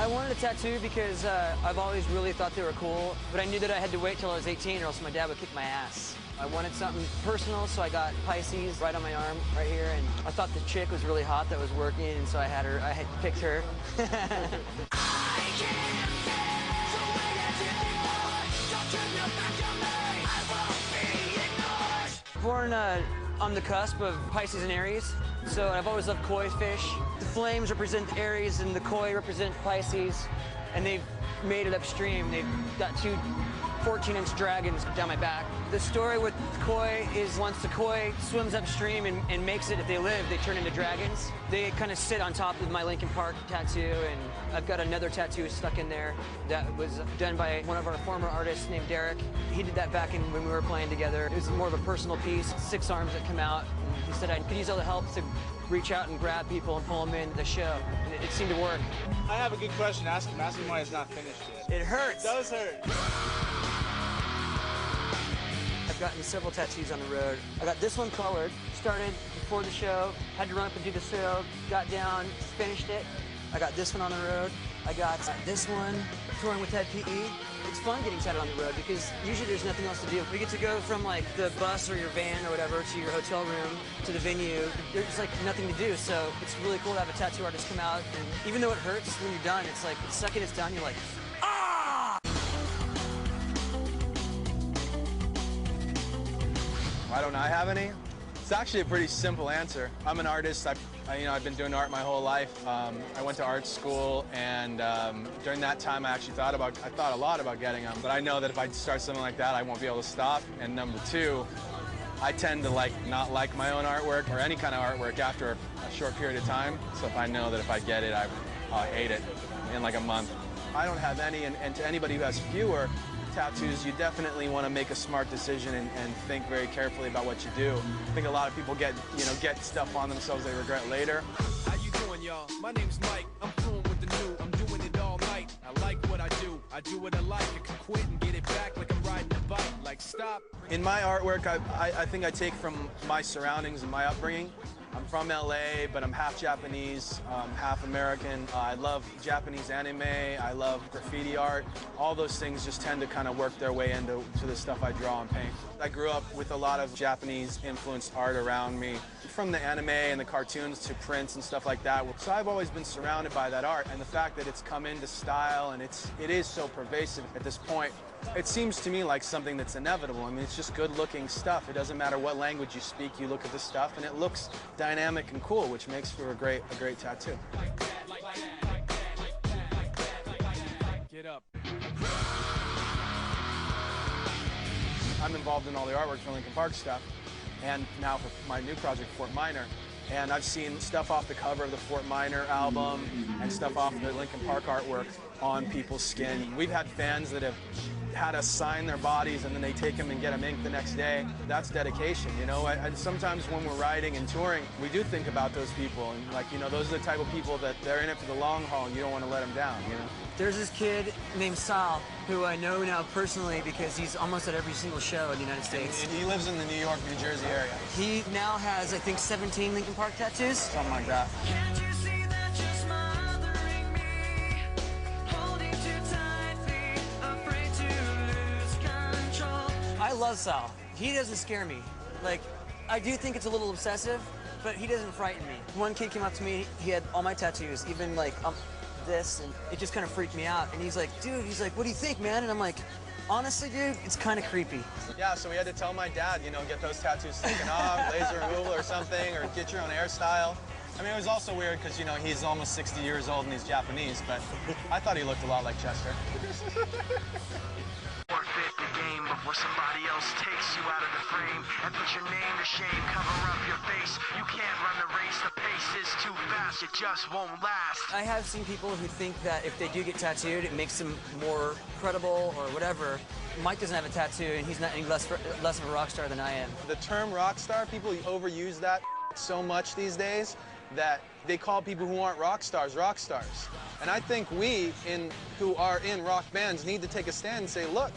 I wanted a tattoo because I've always really thought they were cool, but I knew that I had to wait till I was 18 or else my dad would kick my ass. I wanted something personal, so I got Pisces right on my arm, right here, and I thought the chick was really hot that was working, and so I had picked her. Born on the cusp of Pisces and Aries, so I've always loved koi fish. The flames represent Aries and the koi represent Pisces, and they've made it upstream. They've got two 14-inch dragons down my back. The story with koi is once the koi swims upstream and makes it, if they live, they turn into dragons. They kind of sit on top of my Linkin Park tattoo, and I've got another tattoo stuck in there that was done by one of our former artists named Derek. He did that back when we were playing together. It was more of a personal piece, 6 arms that come out. And he said I could use all the help to reach out and grab people and pull them into the show. And it seemed to work. I have a good question. Ask him why it's not finished yet. It hurts. It does hurt. I've gotten several tattoos on the road. I got this one colored, started before the show, had to run up and do the show, got down, finished it. I got this one on the road. I got this one, touring with Ted P.E. It's fun getting tatted on the road because usually there's nothing else to do. We get to go from like the bus or your van or whatever to your hotel room to the venue. There's like nothing to do, so it's really cool to have a tattoo artist come out. And even though it hurts when you're done, it's like the second it's done, you're like, ah! Why don't I have any? It's actually a pretty simple answer. I'm an artist. I've been doing art my whole life. I went to art school, and during that time, I thought a lot about getting them. But I know that if I start something like that, I won't be able to stop. And number two, I tend to not like my own artwork or any kind of artwork after a short period of time. So if I know that if I get it, I'll hate it in like a month. I don't have any, and to anybody who has fewer tattoos, you definitely want to make a smart decision and think very carefully about what you do. I think a lot of people get stuff on themselves they regret later. How you doing, y'all? My name's Mike. I'm fluent with the new. I'm doing it all night. I like what I do. I do what I like. I can quit and get it back like I'm riding a bike. Like, stop. In my artwork, I think I take from my surroundings and my upbringing. I'm from LA, but I'm half Japanese, half American. I love Japanese anime. I love graffiti art. All those things just tend to kind of work their way into the stuff I draw and paint. I grew up with a lot of Japanese-influenced art around me, from the anime and the cartoons to prints and stuff like that. So I've always been surrounded by that art, and the fact that it's come into style and it is so pervasive at this point, it seems to me like something that's inevitable. I mean, it's just good-looking stuff. It doesn't matter what language you speak, you look at the stuff, and it looks dynamic and cool, which makes for a great tattoo. Get up. I'm involved in all the artwork for Linkin Park stuff, and now for my new project, Fort Minor. And I've seen stuff off the cover of the Fort Minor album and stuff off the Linkin Park artwork on people's skin. We've had fans that have had us sign their bodies and then they take them and get them inked the next day. That's dedication, you know? Sometimes when we're writing and touring, we do think about those people, and those are the type of people that they're in it for the long haul and you don't want to let them down, you know? There's this kid named Sal, who I know now personally because he's almost at every single show in the United States. And he lives in the New York, New Jersey area. He now has, I think, 17 Linkin Park tattoos. Something like that. Can't you see that you're smothering me? Holding too tightly, afraid to lose control. I love Sal. He doesn't scare me. Like, I do think it's a little obsessive, but he doesn't frighten me. One kid came up to me, he had all my tattoos, even like this, and it just kind of freaked me out. And he's like, dude, what do you think, man? And I'm like, honestly, dude, it's kind of creepy. Yeah, so we had to tell my dad, get those tattoos taken off, laser removal or something, or get your own hairstyle. I mean, it was also weird because, he's almost 60 years old and he's Japanese, but I thought he looked a lot like Chester. Forfeit the game before somebody else takes you out of the frame and put your name to shame, cover up your face. You can't run the race, the pace is too fast, it just won't last. I have seen people who think that if they do get tattooed, it makes them more credible or whatever. Mike doesn't have a tattoo, and he's not any less of a rock star than I am. The term rock star, people overuse that so much these days that they call people who aren't rock stars. And I think we, who are in rock bands, need to take a stand and say, look,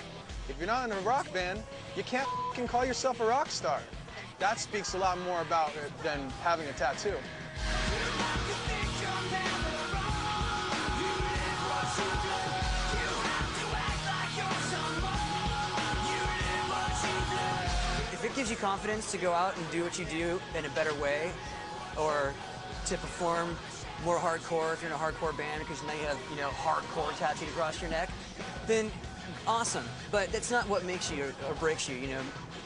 if you're not in a rock band, you can't call yourself a rock star. That speaks a lot more about it than having a tattoo. gives you confidence to go out and do what you do in a better way, or to perform more hardcore if you're in a hardcore band because now you have, you know, hardcore tattooed across your neck, then awesome. But that's not what makes you or breaks you, you know,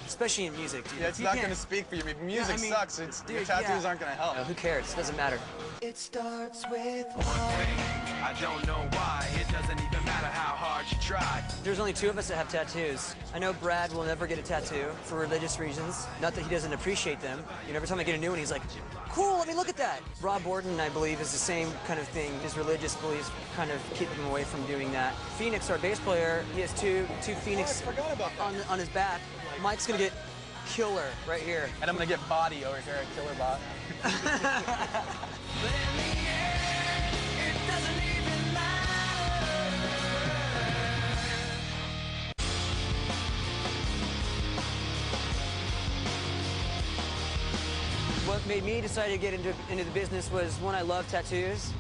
especially in music. Dude. Yeah, it's You not can't- going to speak for you. If music I mean, sucks, your dude, tattoos yeah. aren't going to help. No, who cares? It doesn't matter. It starts with I don't know why. It doesn't even matter how hard you try. There's only 2 of us that have tattoos. I know Brad will never get a tattoo for religious reasons. Not that he doesn't appreciate them. You know, every time I get a new one, he's like, cool, let me look at that. Rob Borden, I believe, is the same kind of thing. His religious beliefs kind of keep him away from doing that. Phoenix, our bass player, he has two Phoenix forgot about that. on his back. Mike's gonna get killer right here. And I'm going to get body over here at Killer Bot. But in the end, it doesn't even matter. What made me decide to get into the business was, one, I love tattoos,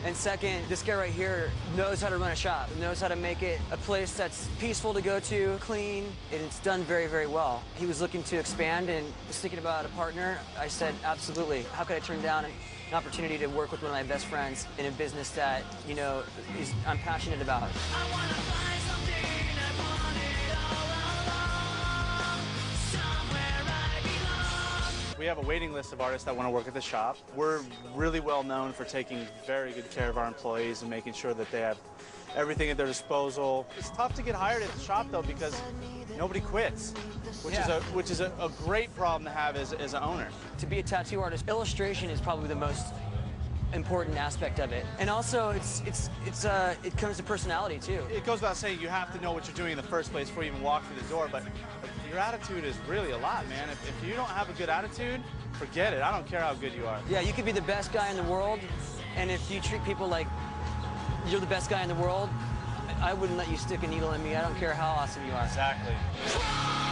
and second, this guy right here knows how to run a shop, knows how to make it a place that's peaceful to go to, clean, and it's done very, very well. He was looking to expand and was thinking about a partner. I said, absolutely. How could I turn down an opportunity to work with one of my best friends in a business that, you know, I'm passionate about? I wanna find something I wanted all along. Somewhere I belong. We have a waiting list of artists that want to work at the shop. We're really well known for taking very good care of our employees and making sure that they have everything at their disposal. It's tough to get hired at the shop though because nobody quits, which is a great problem to have as an owner. To be a tattoo artist, illustration is probably the most important aspect of it. And also, it comes to personality too. It goes without saying you have to know what you're doing in the first place before you even walk through the door, but your attitude is really a lot, man. If you don't have a good attitude, forget it. I don't care how good you are. Yeah, you could be the best guy in the world, and if you treat people like you're the best guy in the world, I wouldn't let you stick a needle in me. I don't care how awesome you are. Exactly. Crawl